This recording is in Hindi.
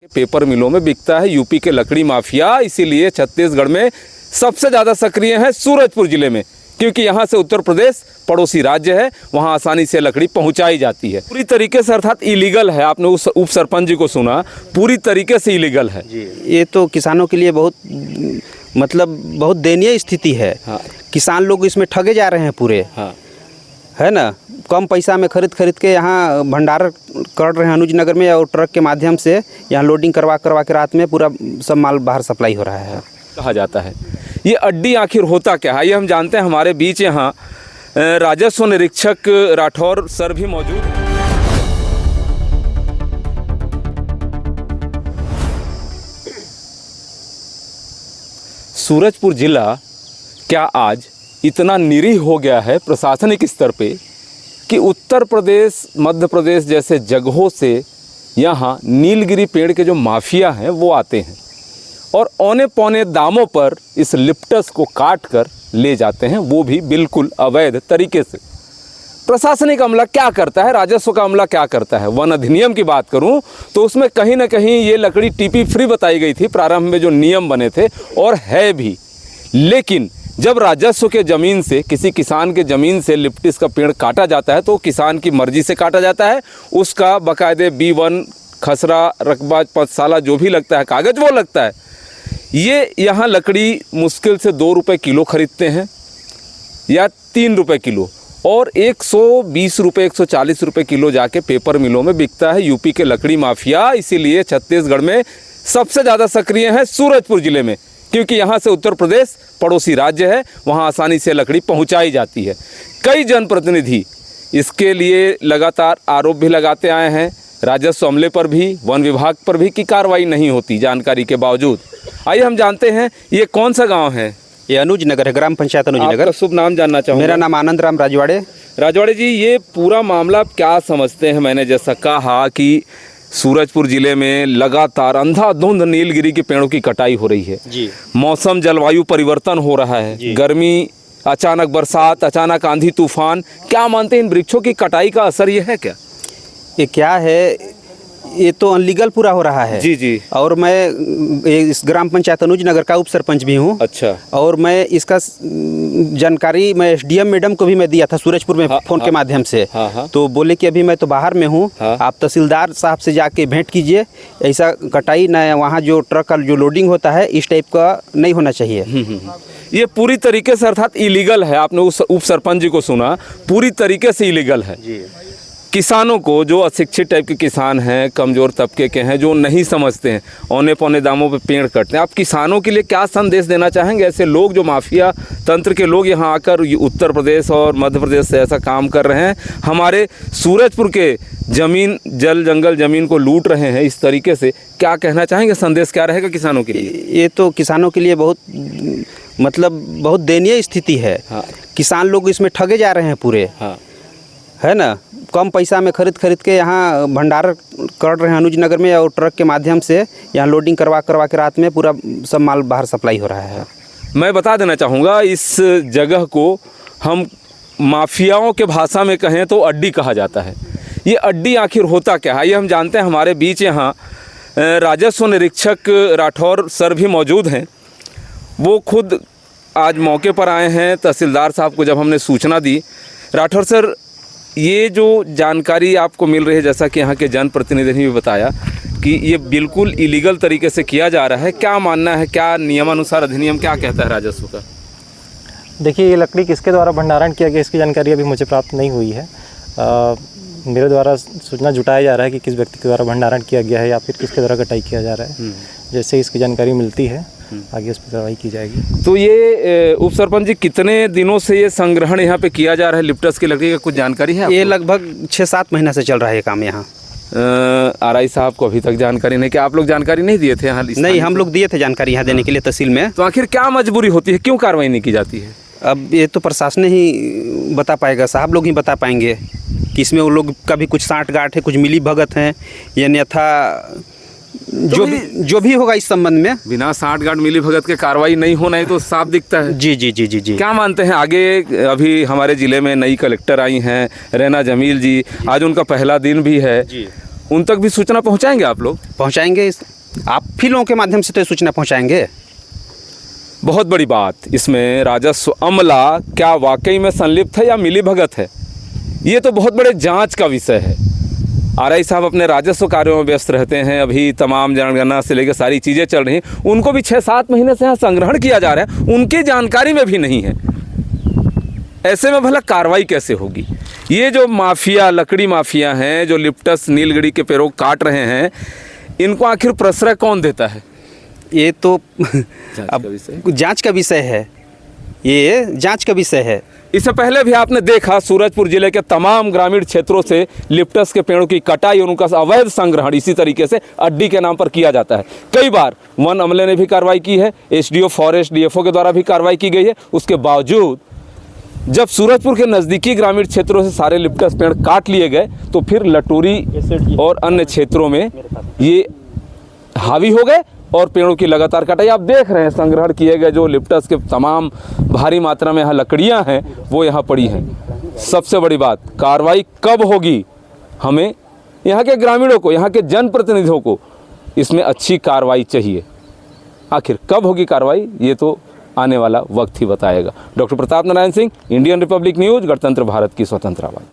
पेपर मिलों में बिकता है यूपी के लकड़ी माफिया। इसीलिए छत्तीसगढ़ में सबसे ज़्यादा सक्रिय है सूरजपुर जिले में, क्योंकि यहाँ से उत्तर प्रदेश पड़ोसी राज्य है, वहाँ आसानी से लकड़ी पहुँचाई जाती है पूरी तरीके से, अर्थात इलीगल है। आपने उस उप सरपंच जी को सुना, पूरी तरीके से इलीगल है जी। ये तो किसानों के लिए बहुत दयनीय स्थिति है। हाँ। किसान लोग इसमें ठगे जा रहे हैं पूरे। हाँ। है ना, कम पैसा में खरीद के यहाँ भंडार कर रहे हैं अनुज नगर में, और ट्रक के माध्यम से यहाँ लोडिंग करवा के रात में पूरा सब माल बाहर सप्लाई हो रहा है। कहा जाता है ये अड्डी आखिर होता क्या है, ये हम जानते हैं। हमारे बीच यहाँ राजस्व निरीक्षक राठौर सर भी मौजूद हैं। सूरजपुर जिला क्या आज इतना निरीह हो गया है प्रशासनिक स्तर पे कि उत्तर प्रदेश, मध्य प्रदेश जैसे जगहों से यहाँ नीलगिरी पेड़ के जो माफिया हैं वो आते हैं और औने पौने दामों पर इस लिप्टस को काट कर ले जाते हैं, वो भी बिल्कुल अवैध तरीके से। प्रशासनिक अमला क्या करता है, राजस्व का अमला क्या करता है? वन अधिनियम की बात करूं तो उसमें कहीं ना कहीं ये लकड़ी टीपी फ्री बताई गई थी प्रारंभ में, जो नियम बने थे, और है भी। लेकिन जब राजस्व के ज़मीन से, किसी किसान के ज़मीन से लिप्टिस का पेड़ काटा जाता है तो किसान की मर्जी से काटा जाता है, उसका बाकायदे B1 खसरा रकबा पदसाला जो भी लगता है, कागज़ वो लगता है। ये यहाँ लकड़ी मुश्किल से 2 रुपये किलो खरीदते हैं या 3 रुपये किलो, और 120 रुपये 140 रुपये किलो जाके पेपर मिलों में बिकता है यूपी के लकड़ी माफिया। इसीलिए छत्तीसगढ़ में सबसे ज़्यादा सक्रिय है सूरजपुर जिले में, क्योंकि यहाँ से उत्तर प्रदेश पड़ोसी राज्य है, वहाँ आसानी से लकड़ी पहुँचाई जाती है। कई जनप्रतिनिधि इसके लिए लगातार आरोप भी लगाते आए हैं, राजस्व अमले पर भी, वन विभाग पर भी, कि कार्रवाई नहीं होती जानकारी के बावजूद। आइए हम जानते हैं ये कौन सा गांव है। ये अनुज नगर है, ग्राम पंचायत अनुज नगर। आपका शुभ नाम जानना चाहूँगा। मेरा नाम आनंद राम राजवाड़े। राजवाड़े जी, ये पूरा मामला आप क्या समझते हैं? मैंने जैसा कहा कि सूरजपुर जिले में लगातार अंधाधुंध नीलगिरी के पेड़ों की कटाई हो रही है जी। मौसम जलवायु परिवर्तन हो रहा है, गर्मी, अचानक बरसात, अचानक आंधी तूफान। क्या मानते हैं इन वृक्षों की कटाई का असर ये है क्या? ये क्या है, ये तो अनलीगल पूरा हो रहा है। जी जी। और मैं इस ग्राम पंचायत अनुज नगर का उप सरपंच भी हूँ। अच्छा। और मैं इसका जानकारी मैं SDM मैडम को भी मैं दिया था सूरजपुर में, फ़ोन के माध्यम से। तो बोले कि अभी मैं तो बाहर में हूँ, आप तहसीलदार साहब से जाके भेंट कीजिए, ऐसा कटाई ना वहाँ जो ट्रक का जो लोडिंग होता है इस टाइप का नहीं होना चाहिए। ये पूरी तरीके से अर्थात इलीगल है। आपने उस उप सरपंच जी को सुना, पूरी तरीके से इलीगल है जी। किसानों को, जो अशिक्षित टाइप के किसान हैं, कमज़ोर तबके के हैं, जो नहीं समझते हैं, औने पौने दामों पे पेड़ कटते हैं, आप किसानों के लिए क्या संदेश देना चाहेंगे? ऐसे लोग जो माफिया तंत्र के लोग यहाँ आकर उत्तर प्रदेश और मध्य प्रदेश से ऐसा काम कर रहे हैं, हमारे सूरजपुर के ज़मीन, जल जंगल ज़मीन को लूट रहे हैं इस तरीके से, क्या कहना चाहेंगे? संदेश क्या रहेगा किसानों के लिए? ये तो किसानों के लिए बहुत दयनीय स्थिति है। हाँ। किसान लोग इसमें ठगे जा रहे हैं पूरे। हाँ। है ना, कम पैसा में खरीद के यहाँ भंडार कर रहे हैं अनुज नगर में, और ट्रक के माध्यम से यहाँ लोडिंग करवा के रात में पूरा सब माल बाहर सप्लाई हो रहा है। मैं बता देना चाहूँगा, इस जगह को हम माफियाओं के भाषा में कहें तो अड्डी कहा जाता है। ये अड्डी आखिर होता क्या है, ये हम जानते हैं। हमारे बीच यहाँ राजस्व निरीक्षक राठौर सर भी मौजूद हैं, वो खुद आज मौके पर आए हैं। तहसीलदार साहब को जब हमने सूचना दी, राठौर सर, ये जो जानकारी आपको मिल रही है, जैसा कि यहाँ के जनप्रतिनिधि ने भी बताया कि ये बिल्कुल इलीगल तरीके से किया जा रहा है, क्या मानना है? क्या नियमानुसार अधिनियम क्या कहता है राजस्व का? देखिए, ये लकड़ी किसके द्वारा भंडारण किया गया इसकी जानकारी अभी मुझे प्राप्त नहीं हुई है। मेरे द्वारा सूचना जुटाया जा रहा है कि किस व्यक्ति के द्वारा भंडारण किया गया है या फिर किसके द्वारा कटाई किया जा रहा है। जैसे इसकी जानकारी मिलती है आगे उस पर कार्रवाई की जाएगी। तो ये उप सरपंच जी, कितने दिनों से ये संग्रहण यहाँ पे किया जा रहा है लिप्टस की लकड़ी का, कुछ जानकारी है? ये लगभग 6-7 महीना से चल रहा है ये काम यहाँ। RI साहब को अभी तक जानकारी नहीं, कि आप लोग जानकारी नहीं दिए थे यहाँ? नहीं, हम लोग दिए थे जानकारी यहाँ देने के लिए तहसील में। तो आखिर क्या मजबूरी होती है, क्यों कार्रवाई नहीं की जाती है? अब ये तो प्रशासन ही बता पाएगा, साहब लोग ही बता पाएंगे कि इसमें वो लोग का भी कुछ साठ-गांठ है, कुछ मिली भगत हैं, या अन्यथा जो भी होगा इस संबंध में। बिना साठ-गांठ मिली भगत के कार्रवाई नहीं होना है तो साफ दिखता है। जी जी जी जी जी। क्या मानते हैं आगे? अभी हमारे ज़िले में नई कलेक्टर आई हैं, रैना जमील जी, आज उनका पहला दिन भी है। जी। उन तक भी सूचना पहुंचाएंगे आप लोग? पहुंचाएंगे, आप भी लोगों के माध्यम से तो ये सूचना पहुंचाएंगे। बहुत बड़ी बात, इसमें राजस्व अमला क्या वाकई में संलिप्त है या मिलीभगत है, ये तो बहुत बड़े जांच का विषय है। आरआई साहब अपने राजस्व कार्यों में व्यस्त रहते हैं, अभी तमाम जनगणना से लेकर सारी चीज़ें चल रही हैं, उनको भी 6-7 महीने से यहाँ संग्रहण किया जा रहा है, उनकी जानकारी में भी नहीं है। ऐसे में भला कार्रवाई कैसे होगी? ये जो माफिया, लकड़ी माफिया हैं, जो लिप्टस नीलगिरी के पेड़ों काट रहे हैं, इनको आखिर प्रश्रय कौन देता है? ये तो अब जांच का विषय है, ये जांच का विषय है। इससे पहले भी आपने देखा सूरजपुर जिले के तमाम ग्रामीण क्षेत्रों से लिप्टस के पेड़ों की कटाई और उनका अवैध संग्रहण इसी तरीके से अड्डी के नाम पर किया जाता है। कई बार वन अमले ने भी कार्रवाई की है, एसडीओ फॉरेस्ट, डीएफओ के द्वारा भी कार्रवाई की गई है। उसके बावजूद जब सूरजपुर के नज़दीकी ग्रामीण क्षेत्रों से सारे लिप्टस पेड़ काट लिए गए तो फिर लटोरी और अन्य क्षेत्रों में ये हावी हो गए और पेड़ों की लगातार कटाई। आप देख रहे हैं संग्रहण किए गए जो लिप्टस के तमाम भारी मात्रा में यहाँ लकड़ियाँ हैं वो यहाँ पड़ी हैं। सबसे बड़ी बात, कार्रवाई कब होगी? हमें यहाँ के ग्रामीणों को, यहाँ के जनप्रतिनिधियों को इसमें अच्छी कार्रवाई चाहिए। आखिर कब होगी कार्रवाई, ये तो आने वाला वक्त ही बताएगा। Doctor Pratap Narayan Singh, Indian Republic news, गणतंत्र भारत की स्वतंत्र आवाज़।